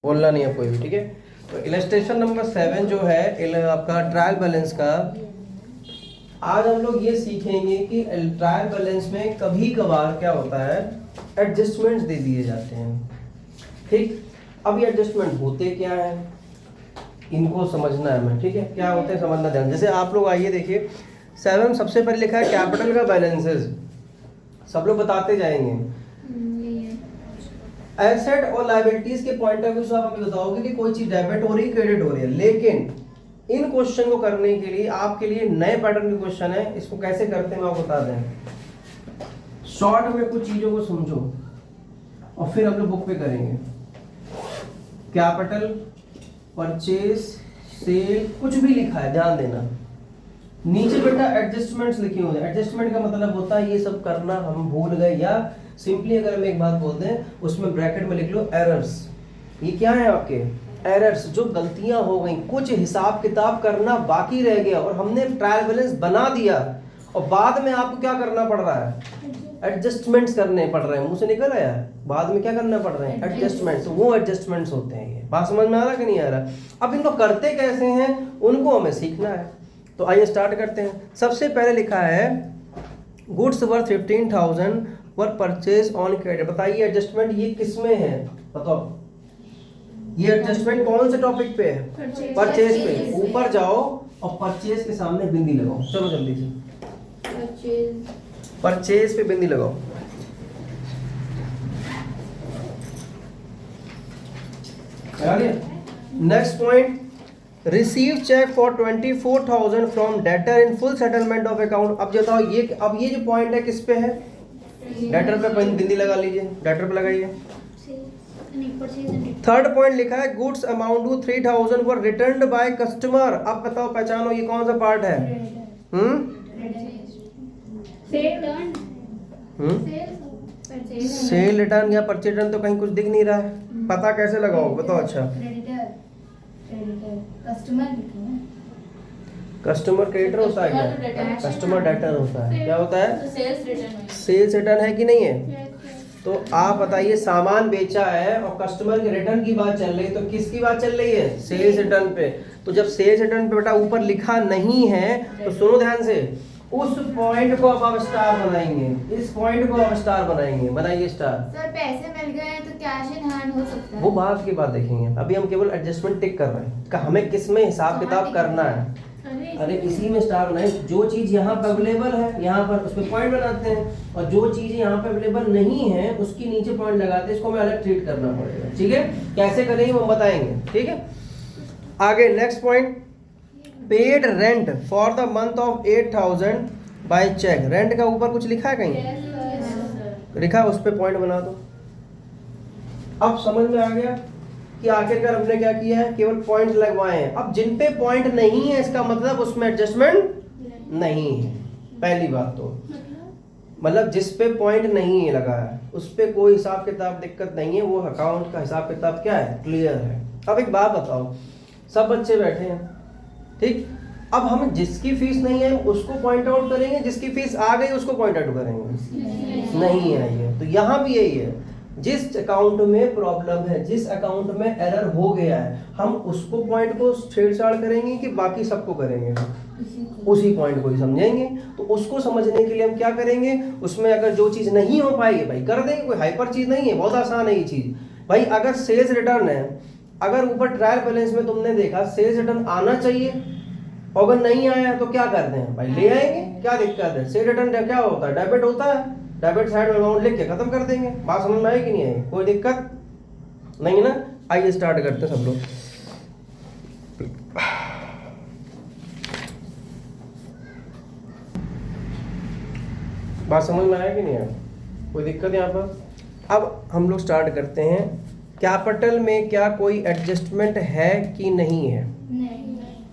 बोलना नहीं है कोई भी, ठीक है। तो इलस्ट्रेशन नंबर 7 जो है आपका ट्रायल बैलेंस का, आज हम लोग ये सीखेंगे कि ट्रायल बैलेंस में कभी कभार क्या होता है, एडजस्टमेंट्स दे दिए जाते हैं। ठीक, अब ये एडजस्टमेंट होते क्या है इनको समझना है हमें, ठीक है। क्या होते हैं समझना ध्यान। जैसे आप लोग आइए देखिए 7 सबसे पहले लिखा है कैपिटल का बैलेंसेस, सब लोग बताते जाएंगे। एसेट और लायबिलिटीज के पॉइंट ऑफ व्यू से आप हमें बताओगे कि कोई चीज डेबिट हो रही है क्रेडिट हो रही है, लेकिन इन क्वेश्चन को करने के लिए आपके लिए नए पैटर्न के क्वेश्चन है। इसको कैसे करते हैं मैं आपको बता दें। शॉर्ट में कुछ चीजों को समझो और फिर हम लोग बुक पे करेंगे। कैपिटल, परचेज, सेल, कुछ भी लिखा है ध्यान देना। नीचे बेटा एडजस्टमेंट्स लिखे होंगे। एडजस्टमेंट का मतलब होता है ये सब करना हम भूल गए, या सिंपली अगर हम एक बात बोलते हैं उसमें ब्रैकेट में लिख लो एरर्स। ये क्या है आपके एरर्स, जो गलतियां हो गई, कुछ हिसाब किताब करना बाकी रह गया और हमने ट्रायल बैलेंस बना दिया और बाद में आपको क्या करना पड़ रहा है, एडजस्टमेंट्स करने पड़ रहे हैं। मुंह से निकल आया, बाद में क्या करना पड़ रहे हैं, एडजस्टमेंट्स। वो एडजस्टमेंट्स होते हैं। ये बात समझ में आ रहा कि नहीं आ रहा। अब इनको करते कैसे हैं उनको हमें सीखना है। तो आइए स्टार्ट करते हैं। सबसे पहले लिखा है goods worth 15,000 were purchase on credit. बताइए एडजस्टमेंट ये किस में है, बताओ। ये एडजस्टमेंट कौन से टॉपिक पे है, परचेज पे। ऊपर जाओ और परचेज के सामने बिंदी लगाओ, चलो जल्दी से परचेज पे बिंदी लगाओ। Next point, receive cheque for 24,000 from debtor in full settlement of account. अब बताओ ये, अब ये जो पॉइंट है किस पे है, डेटर पे बिंदी लगा लीजिए, डेटर पे लगाइए। थर्ड पॉइंट लिखा है goods amount to 3,000 were returned by customer. अब बताओ पहचानो ये कौन सा पार्ट है, सेल रिटर्न या परचेज रिटर्न। तो कहीं कुछ दिख नहीं रहा है, पता कैसे लगाओ बताओ। अच्छा कस्टमर क्रेडिटर होता है क्या, कस्टमर डेटर होता है, क्या होता है, सेल्स रिटर्न है कि नहीं है। तो आप बताइए सामान बेचा है और कस्टमर के रिटर्न की बात चल रही है, तो किसकी बात चल रही है, सेल्स रिटर्न पे। तो जब सेल्स रिटर्न पे बेटा ऊपर लिखा नहीं है तो सुनो ध्यान से, उस पॉइंट को अब आप स्टार बनाएंगे, इस पॉइंट को आप स्टार बनाएंगे। बनाइए स्टार। सर पैसे मिल गए हैं तो कैश इन हैंड हो सकता है, वो बात की बात देखेंगे। अभी हम केवल एडजस्टमेंट टिक कर रहे हैं कि हमें किस में हिसाब किताब करना है। अरे इसी में स्टार बनाए। जो चीज यहाँ पे अवेलेबल है यहाँ पर उस पर पॉइंट बनाते हैं, और जो चीज यहाँ पे अवेलेबल नहीं है उसकी नीचे पॉइंट लगाते हैं। इसको हमें अलग ट्रीट करना पड़ेगा, ठीक है। कैसे करेंगे वो बताएंगे, ठीक है। आगे next point, paid rent for the month of 8,000 by cheque. Rent का ऊपर कुछ लिखा है कहीं, लिखा है उस पर पॉइंट बना दो। अब समझ में आ गया कि आखिरकार हमने क्या किया है, केवल पॉइंट लगवाए हैं। अब जिन पे पॉइंट नहीं है इसका मतलब उसमें एडजस्टमेंट नहीं है। पहली बात तो मतलब जिस पे पॉइंट नहीं है लगा है उस पे कोई हिसाब किताब दिक्कत नहीं है, वो अकाउंट का हिसाब किताब क्या है, क्लियर है। अब एक बात बताओ, सब बच्चे बैठे हैं, ठीक। अब हम जिसकी फीस नहीं है उसको पॉइंट आउट करेंगे, जिसकी फीस आ गई उसको पॉइंट आउट करेंगे, नहीं आई है। तो यहाँ भी यही है, जिस अकाउंट में प्रॉब्लम है, जिस अकाउंट में एरर हो गया है, हम उसको पॉइंट को छेड़छाड़ करेंगे कि बाकी सबको करेंगे, उसी पॉइंट को ही समझेंगे। तो उसको समझने के लिए हम क्या करेंगे, उसमें अगर जो चीज नहीं हो पाएगी भाई कर देंगे, कोई हाइपर चीज नहीं है, बहुत आसान है ये चीज भाई। अगर सेल्स रिटर्न है, अगर ऊपर ट्रायल बैलेंस में तुमने देखा सेल्स रिटर्न आना चाहिए, और अगर नहीं आया तो क्या करते हैं भाई, ले आएंगे, क्या दिक्कत है। सेल्स रिटर्न क्या होता है, डेबिट होता है, डेबिट साइड में अमाउंट लिख के खत्म कर देंगे। बात समझ में आई कि नहीं आई, कोई दिक्कत नहीं ना। आइए स्टार्ट करते हैं सब लोग। बात समझ में आया कि नहीं आया, कोई दिक्कत यहाँ पर। अब हम लोग स्टार्ट करते हैं। कैपिटल में क्या कोई एडजस्टमेंट है कि नहीं है, नहीं।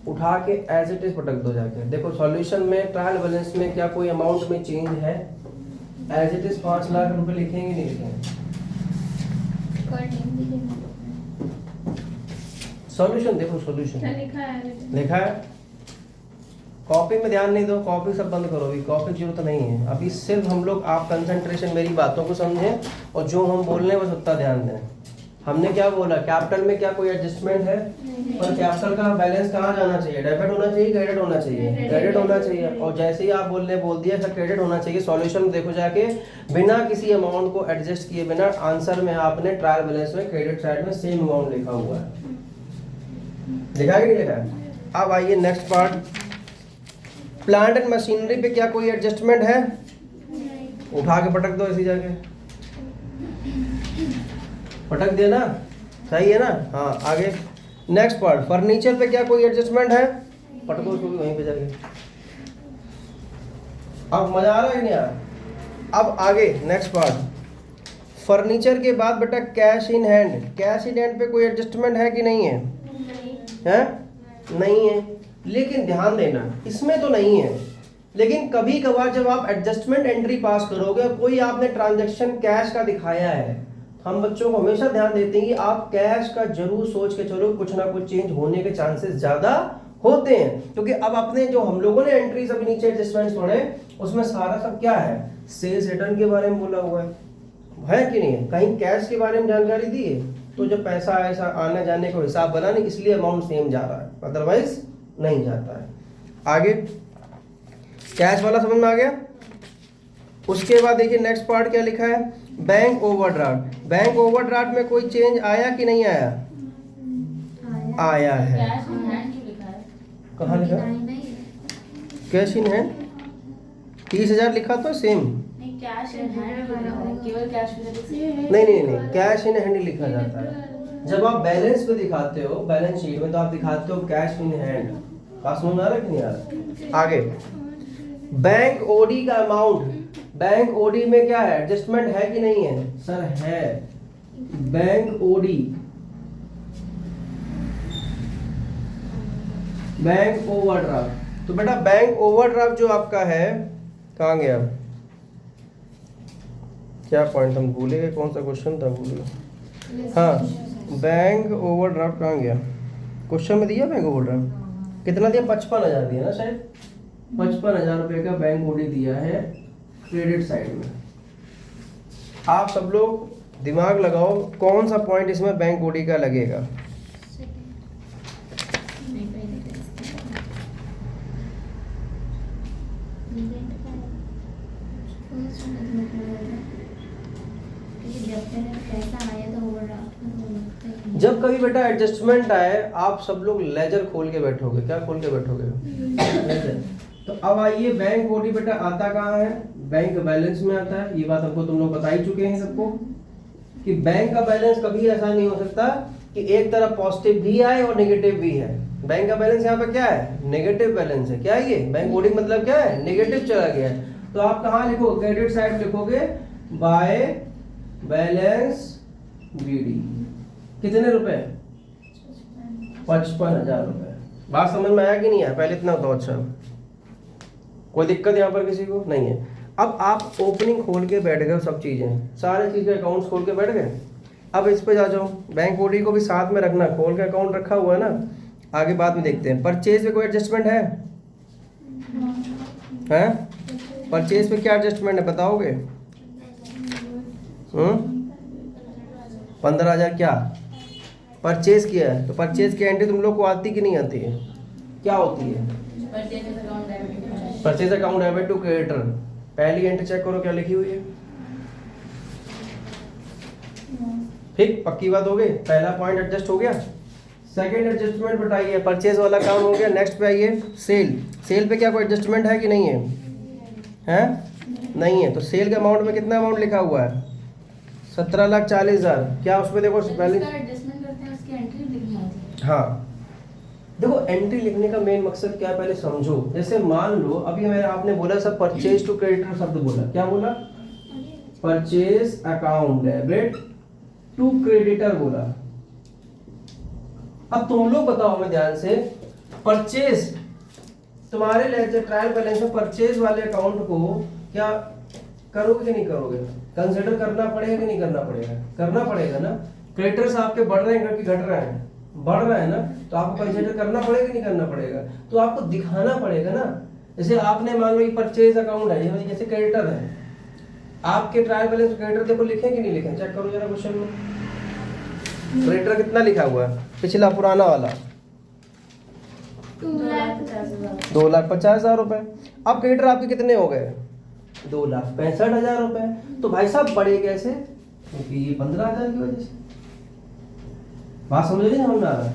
उठा के एज इट इज पटक दो जाके। देखो सॉल्यूशन में ट्रायल बैलेंस में क्या कोई अमाउंट में चेंज है, एज इट इज 5 लाख रुपए लिखेंगे नहीं लिखेंगे, सॉल्यूशन देखो, सॉल्यूशन लिखा है। कॉपी में ध्यान नहीं दो, कॉपी सब बंद करो, अभी कॉपी की जरूरत नहीं है। अभी सिर्फ हम लोग आप कंसंट्रेशन मेरी बातों को समझें और जो हम बोल रहे हैं बस उतना ध्यान दें। हमने क्या बोला, कैपिटल में क्या कोई एडजस्टमेंट है? पर कैपिटल का बैलेंस कहाँ जाना चाहिए? डेबिट होना चाहिए, क्रेडिट होना चाहिए? क्रेडिट होना चाहिए। और जैसे ही आप बोल दिया सर क्रेडिट होना चाहिए, सॉल्यूशन में देखो जाके बिना किसी अमाउंट को एडजस्ट किए बिना आंसर में आपने ट्रायल बैलेंस में क्रेडिट साइड में सेम अमाउंट लिखा हुआ है। लिखा कि नहीं लिखा है? अब आइए next part, plant and machinery पे क्या कोई एडजस्टमेंट है? उठा के पटक दो, ऐसी जाके पटक देना, सही है ना? हाँ आगे नेक्स्ट पार्ट, फर्नीचर पे क्या कोई एडजस्टमेंट है? पटको उसको भी वहीं पे जाके। अब मजा आ रहा है नहीं आ रहा? अब आगे नेक्स्ट पार्ट, फर्नीचर के बाद बेटा cash in hand, cash in hand पे कोई एडजस्टमेंट है कि नहीं है? है? नहीं है। लेकिन ध्यान देना इसमें तो नहीं है, लेकिन कभी कभार जब आप एडजस्टमेंट एंट्री पास करोगे, कोई आपने ट्रांजैक्शन कैश का दिखाया है, हम बच्चों को हमेशा ध्यान देते हैं कि आप कैश का जरूर सोच के चलो, कुछ ना कुछ चेंज होने के चांसेस ज्यादा होते हैं। क्योंकि अब अपने जो हम लोगों ने एंट्रीज अभी नीचे एडजस्टमेंट्स पढ़े, उसमें सारा सब क्या है? सेल्स रिटर्न के बारे में बोला हुआ है कि नहीं है? कहीं कैश के बारे में जानकारी दी है? तो जब पैसा ऐसा आने जाने को हिसाब बना नहीं, इसलिए अमाउंट सेम जा रहा है, अदरवाइज नहीं जाता है। आगे कैश वाला समझ में आ गया? उसके बाद देखिए नेक्स्ट पार्ट क्या लिखा है, बैंक ओवरड्राफ्ट। बैंक ओवरड्राफ्ट में कोई चेंज आया कि नहीं आया? आया है। कहाँ लिखा? कैश इन हैंड 30,000 लिखा तो सेम। नहीं कैश इन हैंड केवल कैश नहीं कैश इन हैंड ही लिखा जाता है। जब आप बैलेंस पे दिखाते हो, बैलेंस शीट में, तो आप दिखाते हो कैश इन हैंड। बात समझ में आ रहा है कि नहीं आ रहा? आगे बैंक ओडी का अमाउंट, बैंक ओडी में क्या है? एडजस्टमेंट है कि नहीं है? सर है। Bank OD, bank overdraft. तो बेटा बैंक ओवरड्राफ्ट जो आपका है, कहाँ गया? क्या पॉइंट हम भूले गए? कौन सा क्वेश्चन था? भूल गए। हाँ, बैंक ओवरड्राफ्ट कहाँ गया? क्वेश्चन में दिया बैंक ओवरड्राफ्ट कितना दिया? 55,000 दिया ना शायद। 55,000 रुपये का बैंक ओडी दिया है क्रेडिट साइड में। आप सब लोग दिमाग लगाओ कौन सा पॉइंट इसमें बैंक ओडी का लगेगा? जब कभी बेटा एडजस्टमेंट आए, आप सब लोग लेजर खोल के बैठोगे। क्या खोल के बैठोगे? लेजर। तो अब आइए, बैंक ओडी बेटा आता कहाँ है? बैंक बैलेंस में आता है। ये बात हमको तुम लोग बता ही चुके हैं सबको कि बैंक का बैलेंस कभी ऐसा नहीं हो सकता कि एक तरफ पॉजिटिव भी आए और नेगेटिव भी है। बैंक का बैलेंस यहाँ पे क्या है? नेगेटिव बैलेंस है। क्या है ये? बैंक ओडी मतलब क्या है? नेगेटिव चला गया है। तो आप कहाँ लिखोगे? क्रेडिट साइड लिखोगे बाय बैलेंस बीडी। कितने रुपए? 55,000 रुपए। बात समझ में आया कि नहीं आया? पहले इतना तो अच्छा, कोई दिक्कत यहाँ पर किसी को नहीं है। अब आप ओपनिंग खोल के बैठ गए, सब चीजें, सारे चीज के अकाउंट्स खोल के बैठ गए। अब इस पे जा जाओ, बैंक ओडी को भी साथ में रखना, खोल के अकाउंट रखा हुआ है ना। आगे बाद में देखते हैं। परचेज पे कोई एडजस्टमेंट है? हैं? परचेज पे क्या एडजस्टमेंट है बताओगे? 15,000 क्या परचेज किया है? तो परचेज की एंट्री तुम लोग को आती कि नहीं आती है? क्या होती है? Purchase account debit to creditor. पहली एंट्री चेक करो क्या लिखी हुई है। ठीक, पक्की बात हो गई। पहला पॉइंट एडजस्ट हो गया। सेकंड एडजस्टमेंट बताइए, परचेज वाला काम हो गया। नेक्स्ट पे आइए सेल। सेल पे क्या कोई एडजस्टमेंट है कि नहीं है? हैं? नहीं है। तो सेल के अमाउंट में कितना अमाउंट लिखा हुआ है? 17,40,000। क्या उसमें देखो बैलेंस? हाँ, देखो एंट्री लिखने का मेन मकसद क्या है पहले समझो। जैसे मान लो अभी मैंने आपने बोला सर परचेज टू क्रेडिटर शब्द बोला। क्या बोला? Purchase account debit to creditor बोला। अब तुम लोग बताओ हमें ध्यान से, परचेज तुम्हारे लेजर ट्रायल बैलेंस में परचेज वाले अकाउंट को क्या करोगे कि नहीं करोगे? कंसिडर करना पड़ेगा कि नहीं करना पड़ेगा? करना पड़ेगा ना। क्रेडिटर्स आपके बढ़ रहे हैं कि घट रहे हैं? बढ़ रहा है ना, तो आपको कंसिडर करना पड़ेगा कि नहीं करना पड़ेगा? तो आपको दिखाना पड़ेगा ना। जैसे आपने मान लो परचेज अकाउंट है, जैसे क्रेडिटर है, आपके ट्रायल बैलेंस क्रेडिटर देखो लिखे कि नहीं लिखे? चेक करो जरा क्वेश्चन में। क्रेडिटर कितना लिखा हुआ है पिछला पुराना वाला 2,50,000 रुपए। अब क्रेडिटर आपके कितने हो गए 2,65,000 रुपए। तो भाई साहब बढ़े कैसे, क्योंकि ये 15,000 की वजह से। बात समझ रही समझ में आ रहा है।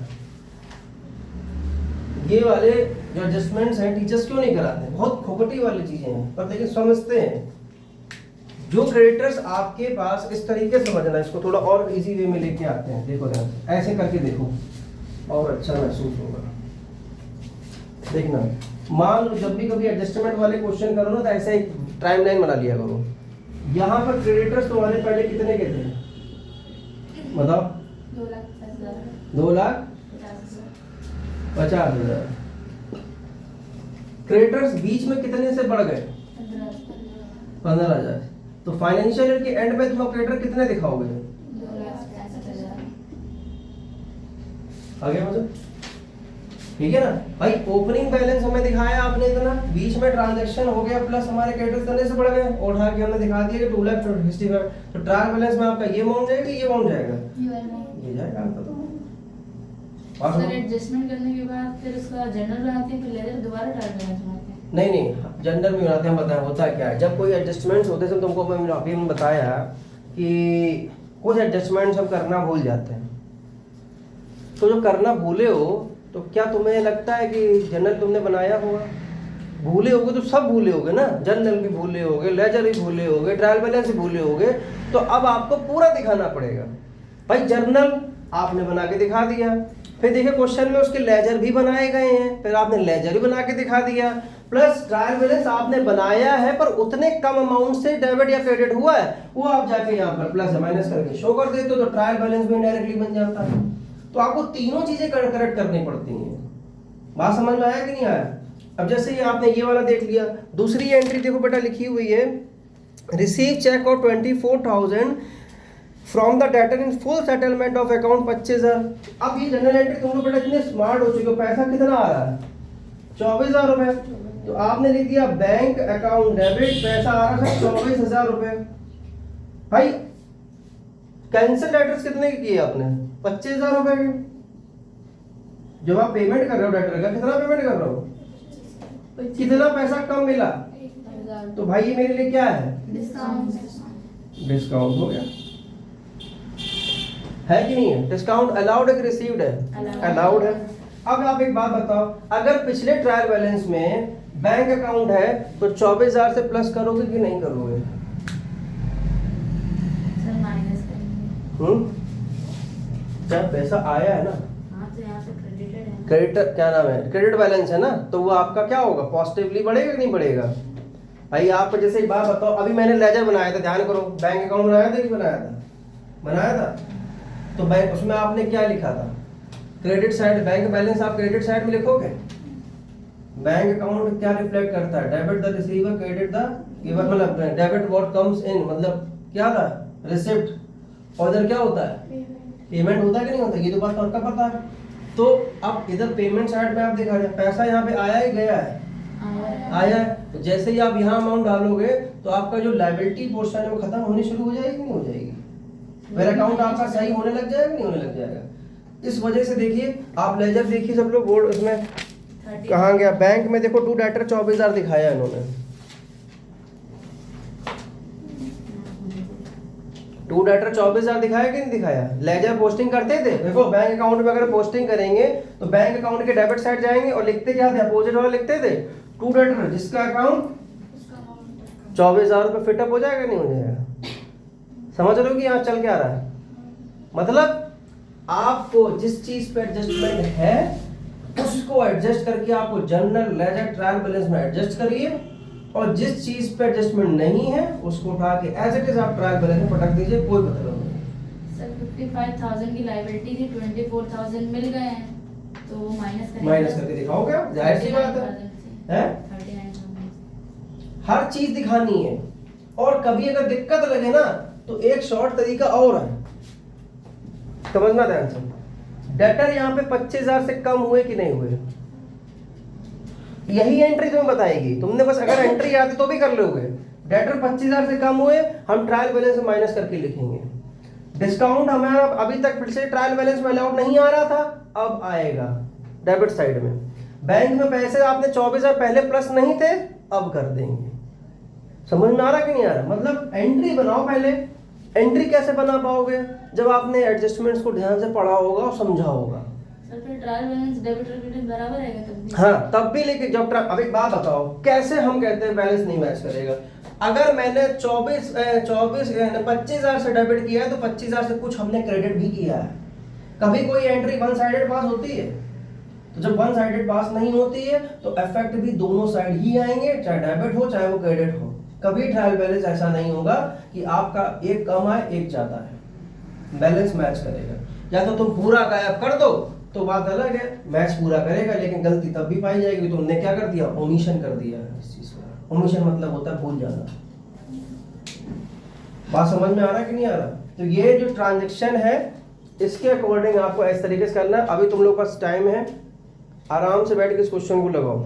ये वाले जो एडजस्टमेंट्स हैं टीचर्स क्यों नहीं कराते, बहुत खोखटी वाली चीजें हैं, पर लेकिन समझते हैं। जो क्रेडिटर्स आपके पास इस तरीके से समझना, इसको थोड़ा और इजी वे में लेके आते हैं। देखो ध्यान से, ऐसे करके देखो और अच्छा महसूस होगा। देखना, मान लो जब भी कभी एडजस्टमेंट वाले क्वेश्चन करो ना तो ऐसे एक टाइमलाइन बना लिया करो। यहाँ पर क्रेडिटर्स तुम्हारे पहले कितने के थे बताओ? 2,50,000। क्रेडिटर्स बीच में कितने से बढ़ गए 15,000। तो फाइनेंशियल ईयर के एंड में तुम क्रेडिटर कितने दिखाओगे? 2,65,000। आगे मुझे ठीक है ना भाई। ओपनिंग बैलेंस हमें दिखाया आपने इतना, बीच में ट्रांजैक्शन हो गया प्लस हमारे क्रेडिटर्स इतने से बढ़ गए, और उठा के हमने दिखा दिया कि 2,65,000। तो ट्रायल बैलेंस में आपका ये अमाउंट जाएगा, ये अमाउंट जाएगा, ये जाएगा आपका। तो सर एडजस्टमेंट करने के बाद फिर उसका जनरल बनाते हैं, फिर लेजर दोबारा ट्रायल बैलेंस बनाते हैं? नहीं, जनरल में बनाते हैं। बताएं होता क्या है, जब कोई एडजस्टमेंट्स होते हैं, तुमको मैंने अभी बताया कि कुछ एडजस्टमेंट्स हम करना भूल जाते हैं। तो जो करना भूले हो, तो क्या तुम्हें लगता है कि जनरल तुमने बनाया होगा? भूले होगे तो सब भूले होगे ना, जनरल भी भूले होगे, लेजर भी भूले होगे, ट्रायल बैलेंस भी भूले होगे। तो अब आपको पूरा दिखाना पड़ेगा भाई। जर्नल आपने बना के दिखा दिया, फिर देखिए क्वेश्चन में उसके लेजर भी बनाए गए हैं, फिर आपने लेजर भी बना के दिखा दिया, प्लस ट्रायल बैलेंस आपने बनाया है पर उतने कम अमाउंट से डेबिट या क्रेडिट हुआ है, वो आप जाके यहाँ पर प्लस या माइनस करके शो कर देते हो, तो ट्रायल बैलेंस भी इनडायरेक्टली बन जाता है। तो आपको तीनों चीजें करेक्ट करनी पड़ती हैं। बात समझ में आया कि नहीं आया? अब जैसे ये आपने ये वाला देख लिया, दूसरी एंट्री देखो बेटा लिखी हुई है, receive cheque of 24,000 from the debtor in full settlement of account 25,000। अब ये जनरल एंट्री, तुम लोग बेटा इतने स्मार्ट हो चुके हो, पैसा कितना आ रहा है 24,000 रुपए। तो आपने लिख दिया बैंक अकाउंट डेबिट, पैसा आ रहा है 24,000 रुपए। भाई कैंसिल डेटर्स कितने के किए आपने? 25,000 रुपए के। जब आप पेमेंट कर रहे हो डेटर का, कितना पेमेंट कर रहे हो, कितना पैसा कम मिला? तो भाई ये मेरे लिए क्या है? डिस्काउंट हो गया, है कि नहीं है? डिस्काउंट अलाउड है कि रिसीव्ड है? अलाउड है। अब आप एक बात बताओ, अगर पिछले ट्रायल बैलेंस में बैंक अकाउंट है तो 24,000 से प्लस करोगे कि नहीं करोगे? सर माइनस करेंगे। क्या पैसा आया है ना, हाँ तो यहाँ से क्रेडिटेड है। क्रेडिट क्या नाम है, क्रेडिट बैलेंस है ना, तो वो आपका क्या होगा, पॉजिटिवली बढ़ेगा कि नहीं बढ़ेगा? भाई आपको जैसे एक बात बताओ, अभी मैंने लेजर बनाया था, ध्यान करो, बैंक अकाउंट बनाया था कि बनाया था? बनाया था। तो बैंक, उसमें आपने क्या लिखा था? क्रेडिट साइड, बैंक बैलेंस आप क्रेडिट साइड में लिखोगे। बैंक अकाउंट क्या रिफ्लेक्ट करता है? Debit the receiver, credit the giver, मतलब डेबिट व्हाट कम्स इन, मतलब क्या था, रिसिप्ट। और इधर क्या होता है, पेमेंट होता है कि नहीं होता? ये तो बात आपका पता है। तो अब इधर पेमेंट साइड में आप देखा जाए, पैसा यहाँ पे आया ही गया है, आया है। तो जैसे ही आप यहाँ अमाउंट डालोगे तो आपका जो लायबिलिटी पोर्शन है वो खत्म होनी शुरू हो जाएगी कि नहीं हो जाएगी? फिर अकाउंट आपका सही होने लग जाएगा नहीं होने लग जाएगा? इस वजह से देखिए, आप लेजर देखिए सब लोग, बोर्ड उसमें कहाँ गया, बैंक में देखो टू डेटर 24,000 दिखाया इन्होंने। टू डेटर 24,000 दिखाया कि नहीं दिखाया? लेजर पोस्टिंग करते थे, देखो बैंक अकाउंट में अगर पोस्टिंग करेंगे तो बैंक अकाउंट के डेबिट साइड जाएंगे और लिखते क्या थे, अपोजिट वाला लिखते थे टू डेटर, जिसका अकाउंट 24,000 रुपये फिटअप हो जाएगा नहीं हो जाएगा? समझ रहे हो कि यहाँ चल क्या रहा है? मतलब आपको जिस चीज पे एडजस्टमेंट है उसको एडजस्ट करके आपको जनरल, लेजर, ट्रायल बैलेंस में एडजस्ट करिए, और जिस चीज पे एडजस्टमेंट नहीं है उसको उठा के एज इट इज आप ट्रायल बैलेंस में पटक दीजिए, कोई मतलब नहीं। सर 55,000 की लायबिलिटी थी, 24,000 मिल गए हैं, तो माइनस करके दिखाओ, क्या जाहिर सी बात है? 39,000। हर चीज दिखानी है। और कभी अगर दिक्कत लगे ना तो एक शॉर्ट तरीका और है, समझना ध्यान से। डेटर यहाँ पे 25,000 से कम हुए कि नहीं हुए, यही एंट्री तुम्हें बताएगी। तुमने बस अगर एंट्री आती तो भी कर लोगे। डेटर 25,000 से कम हुए, हम ट्रायल बैलेंस में माइनस करके लिखेंगे। डिस्काउंट हमारा अभी तक फिर से ट्रायल बैलेंस में अलाउड नहीं आ रहा था, अब आएगा डेबिट साइड में। बैंक में पैसे आपने 24,000 पहले प्लस नहीं थे, अब कर देंगे। समझ में आ रहा कि नहीं आ रहा? मतलब एंट्री बनाओ पहले। एंट्री कैसे बना पाओगे? जब आपने एडजस्टमेंट्स को ध्यान से पढ़ा होगा और समझा होगा। सर फिर ट्रायल बैलेंस डेबिट और क्रेडिट बराबर आएगा तब भी? हाँ तब भी, लेकिन जब अब एक बात बताओ, कैसे हम कहते हैं बैलेंस नहीं मैच करेगा? अगर मैंने 25,000 से डेबिट किया है तो 25,000 से कुछ हमने क्रेडिट भी किया है। कभी कोई एंट्री वन साइडेड पास होती है? तो जब वन साइडेड पास नहीं होती है तो इफेक्ट भी दोनों साइड ही आएंगे, चाहे डेबिट हो चाहे वो क्रेडिट हो। कभी ट्रायल बैलेंस ऐसा नहीं होगा कि आपका एक कम आए एक ज्यादा है, बैलेंस मैच करेगा। या तो तुम पूरा गायब कर दो तो बात अलग है, मैच पूरा करेगा, लेकिन गलती तब भी पाई जाएगी तुमने क्या कर दिया, ओमिशन कर दिया है इस चीज का। ओमिशन मतलब होता है भूल जाना। बात समझ में आ रहा है कि नहीं आ रहा? तो ये जो ट्रांजैक्शन है इसके अकॉर्डिंग आपको इस तरीके से करना है। अभी तुम लोग पास टाइम है, आराम से बैठ के इस क्वेश्चन को लगाओ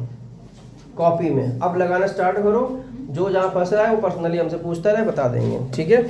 कॉपी में। अब लगाना स्टार्ट करो, जो जहाँ फंस रहा है वो पर्सनली हमसे पूछता रहे, बता देंगे, ठीक है।